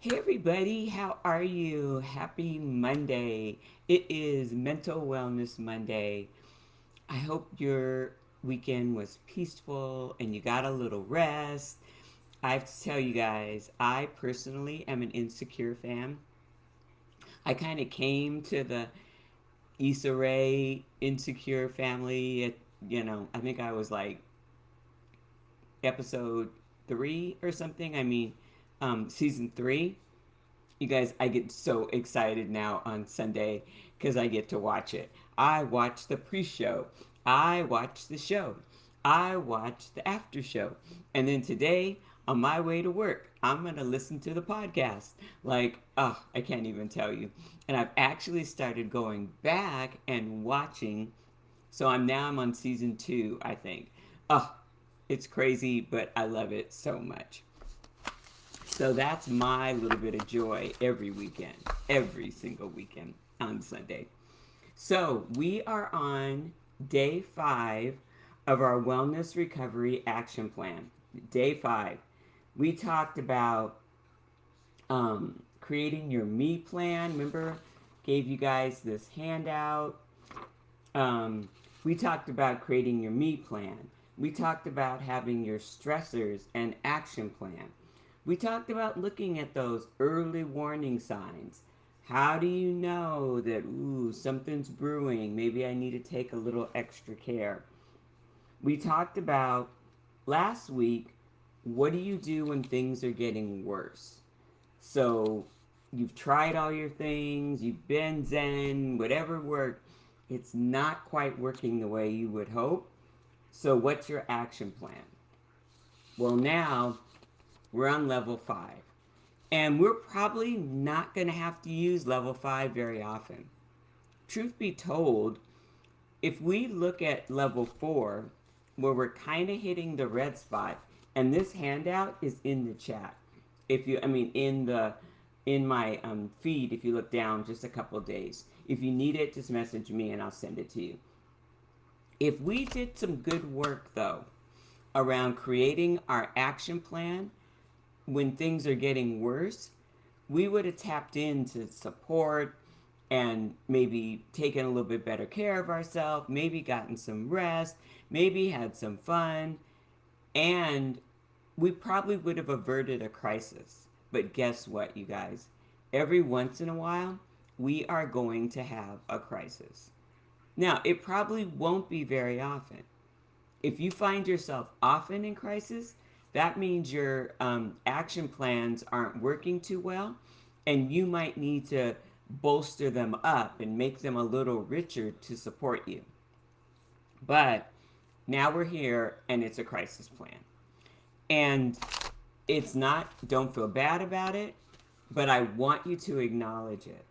Hey everybody, how are you? Happy Monday. It is Mental Wellness Monday. I hope your weekend was peaceful and you got a little rest. I have to tell you guys, I personally am an Insecure fan. I kind of came to the Issa Rae Insecure family at, I think I was like episode 3 or something. Season 3. You guys, I get so excited now on Sunday because I get to watch it. I watch the pre show, I watch the show, I watch the after show. And then today, on my way to work, I'm going to listen to the podcast. Like, oh, I can't even tell you. And I've actually started going back and watching. So I'm on season 2, I think. Oh, it's crazy, but I love it so much. So that's my little bit of joy every weekend, every single weekend on Sunday. So we are on day 5 of our Wellness Recovery Action Plan. Day 5. We talked about creating your me plan. Remember, gave you guys this handout. We talked about creating your me plan. We talked about having your stressors and action plan. We talked about looking at those early warning signs. How do you know that, something's brewing? Maybe I need to take a little extra care. We talked about last week, what do you do when things are getting worse? So you've tried all your things, you've been Zen, whatever worked, it's not quite working the way you would hope. So what's your action plan? Well, now we're on level 5. And we're probably not going to have to use level 5 very often. Truth be told, if we look at level 4, where we're kind of hitting the red spot, and this handout is in the chat. If you, I mean, in my feed, if you look down just a couple of days. If you need it, just message me and I'll send it to you. If we did some good work, though, around creating our action plan when things are getting worse, we would have tapped into support and maybe taken a little bit better care of ourselves, maybe gotten some rest, maybe had some fun, and we probably would have averted a crisis. But guess what, you guys? Every once in a while, we are going to have a crisis. Now, it probably won't be very often. If you find yourself often in crisis, that means your action plans aren't working too well, and you might need to bolster them up and make them a little richer to support you. But now we're here, and it's a crisis plan. And it's not, don't feel bad about it, but I want you to acknowledge it.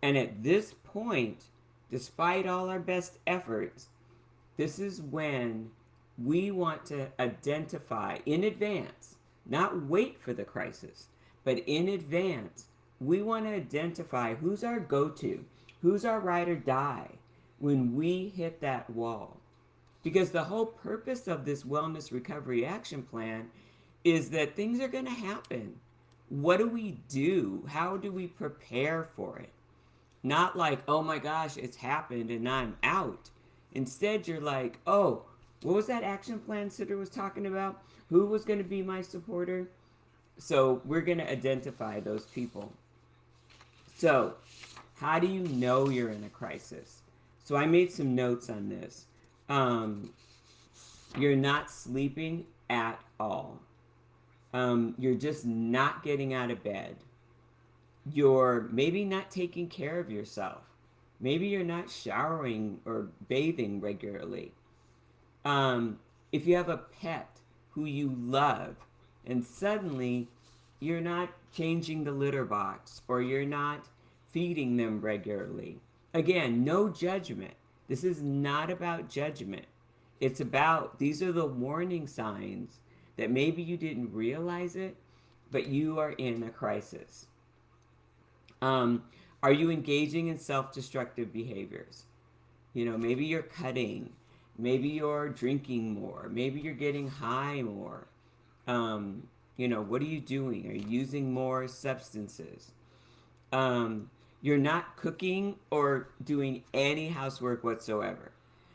And at this point, despite all our best efforts, this is when we want to identify in advance, not wait for the crisis, but in advance, we want to identify who's our go-to, who's our ride or die when we hit that wall. Because the whole purpose of this wellness recovery action plan is that things are going to happen. What do we do? How do we prepare for it? Not like, oh my gosh, it's happened and I'm out. Instead, you're like, oh, what was that action plan Sitter was talking about? Who was going to be my supporter? So we're going to identify those people. So, how do you know you're in a crisis? So I made some notes on this. You're not sleeping at all. You're just not getting out of bed. You're maybe not taking care of yourself. Maybe you're not showering or bathing regularly. If you have a pet who you love and suddenly you're not changing the litter box or you're not feeding them regularly. Again, no judgment. This is not about judgment. It's about, these are the warning signs that maybe you didn't realize it, but you are in a crisis. Are you engaging in self-destructive behaviors? Maybe you're cutting, maybe you're drinking more, maybe you're getting high more. You know, what are you doing? Are you using more substances? You're not cooking or doing any housework whatsoever.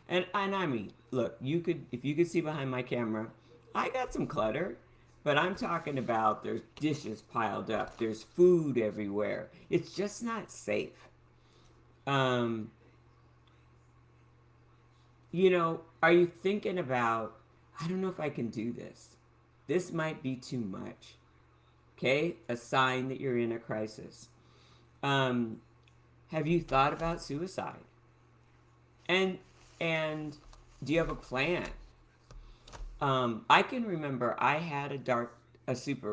And I mean, look, you could, if you could see behind my camera, I got some clutter, but I'm talking about there's dishes piled up, there's food everywhere. It's just not safe. Um, you know, are you thinking about, I don't know if I can do this. This might be too much. Okay? A sign that you're in a crisis. Um, have you thought about suicide? And and do you have a plan? I can remember I had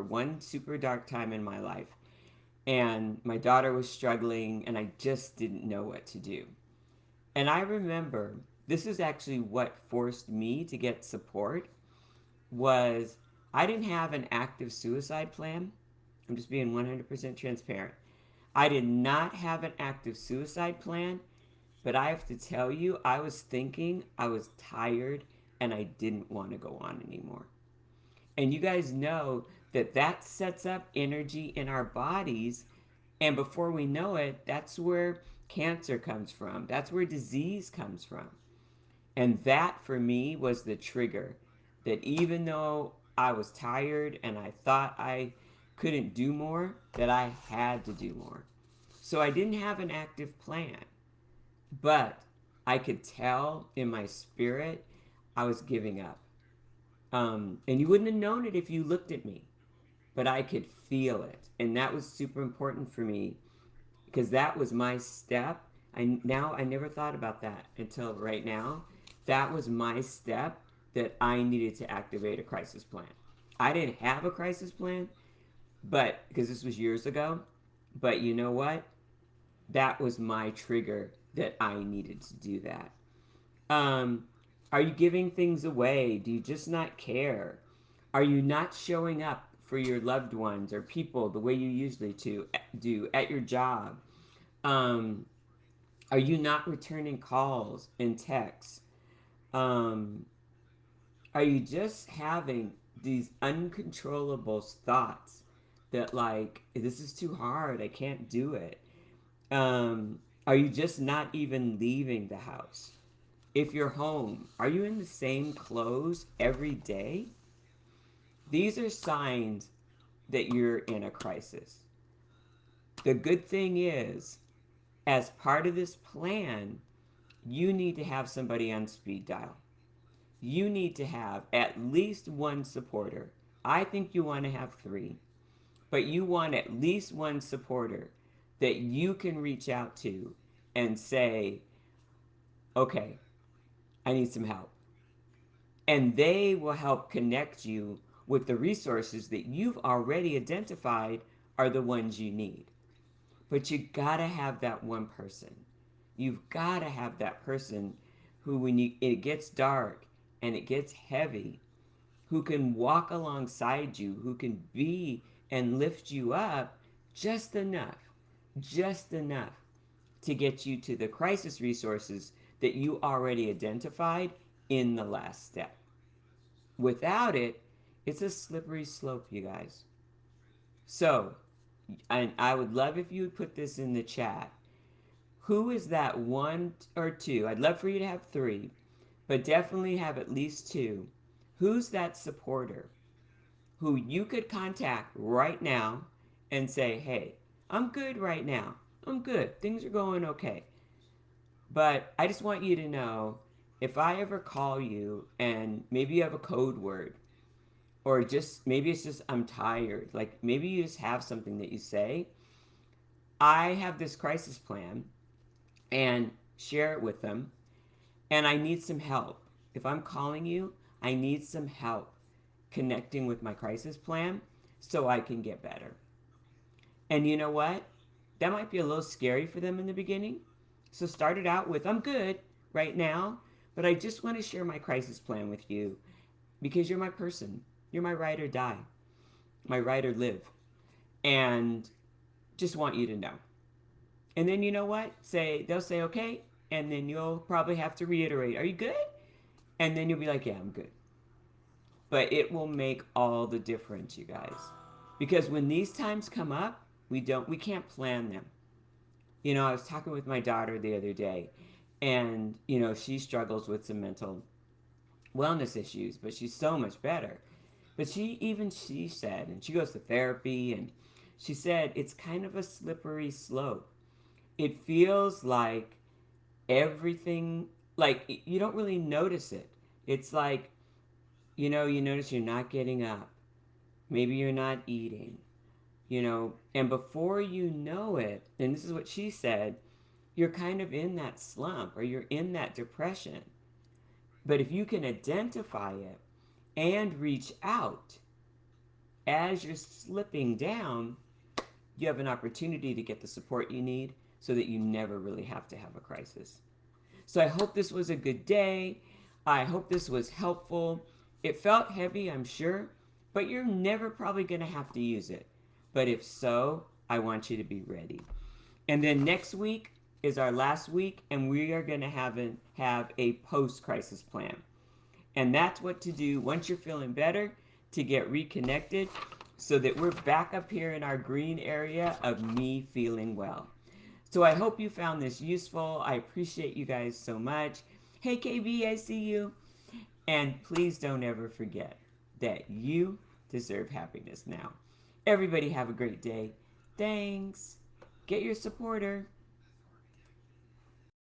one super dark time in my life, and my daughter was struggling, and I just didn't know what to do. And I remember this is actually what forced me to get support was I didn't have an active suicide plan. I'm just being 100% transparent. I did not have an active suicide plan, but I have to tell you, I was thinking, I was tired, and I didn't want to go on anymore. And you guys know that that sets up energy in our bodies. And before we know it, that's where cancer comes from. That's where disease comes from. And that for me was the trigger that even though I was tired and I thought I couldn't do more, that I had to do more. So I didn't have an active plan, but I could tell in my spirit I was giving up. And you wouldn't have known it if you looked at me, but I could feel it. And that was super important for me because that was my step. I never thought about that until right now. That was my step that I needed to activate a crisis plan. I didn't have a crisis plan, but because this was years ago, but you know what? That was my trigger that I needed to do that. Um, are you giving things away? Do you just not care? Are you not showing up for your loved ones or people the way you usually do at your job? Um, are you not returning calls and texts? Um, are you just having these uncontrollable thoughts that like this is too hard, I can't do it? Are you just not even leaving the house? If you're home, are you in the same clothes every day? These are signs that you're in a crisis. The good thing is, as part of this plan, you need to have somebody on speed dial. You need to have at least one supporter. I think you want to have three, but you want at least one supporter that you can reach out to and say, okay, I need some help. And they will help connect you with the resources that you've already identified are the ones you need. But you gotta have that one person. You've gotta have that person who, when it gets dark and it gets heavy, who can walk alongside you, who can be and lift you up just enough to get you to the crisis resources that you already identified in the last step. Without it, it's a slippery slope, you guys. So, and I would love if you would put this in the chat. Who is that one or two? I'd love for you to have three, but definitely have at least two. Who's that supporter who you could contact right now and say, hey, I'm good right now. I'm good. Things are going okay. But I just want you to know if I ever call you and maybe you have a code word, or just maybe it's just I'm tired, like maybe you just have something that you say, I have this crisis plan and share it with them, and I need some help. If I'm calling you, I need some help connecting with my crisis plan so I can get better. And you know what? That might be a little scary for them in the beginning. So start it out with, I'm good right now, but I just want to share my crisis plan with you because you're my person. You're my ride or die, my ride or live. And just want you to know. And then you know what? They'll say, okay. And then you'll probably have to reiterate, are you good? And then you'll be like, yeah, I'm good. but it will make all the difference, you guys. Because when these times come up, we can't plan them. You know, I was talking with my daughter the other day, and you know, she struggles with some mental wellness issues, but she's so much better. But she said, and she goes to therapy, and she said it's kind of a slippery slope. It feels like everything, like you don't really notice it. It's like, you know, you notice you're not getting up. Maybe you're not eating, you know, and before you know it, and this is what she said, you're kind of in that slump or you're in that depression. But if you can identify it and reach out as you're slipping down, you have an opportunity to get the support you need so that you never really have to have a crisis. So I hope this was a good day. I hope this was helpful. It felt heavy, I'm sure, but you're never probably going to have to use it. But if so, I want you to be ready. And then next week is our last week, and we are going to have a post-crisis plan. And that's what to do once you're feeling better, to get reconnected so that we're back up here in our green area of me feeling well. So I hope you found this useful. I appreciate you guys so much. Hey KB, I see you. And please don't ever forget that you deserve happiness now. Everybody have a great day. Thanks. Get your supporter.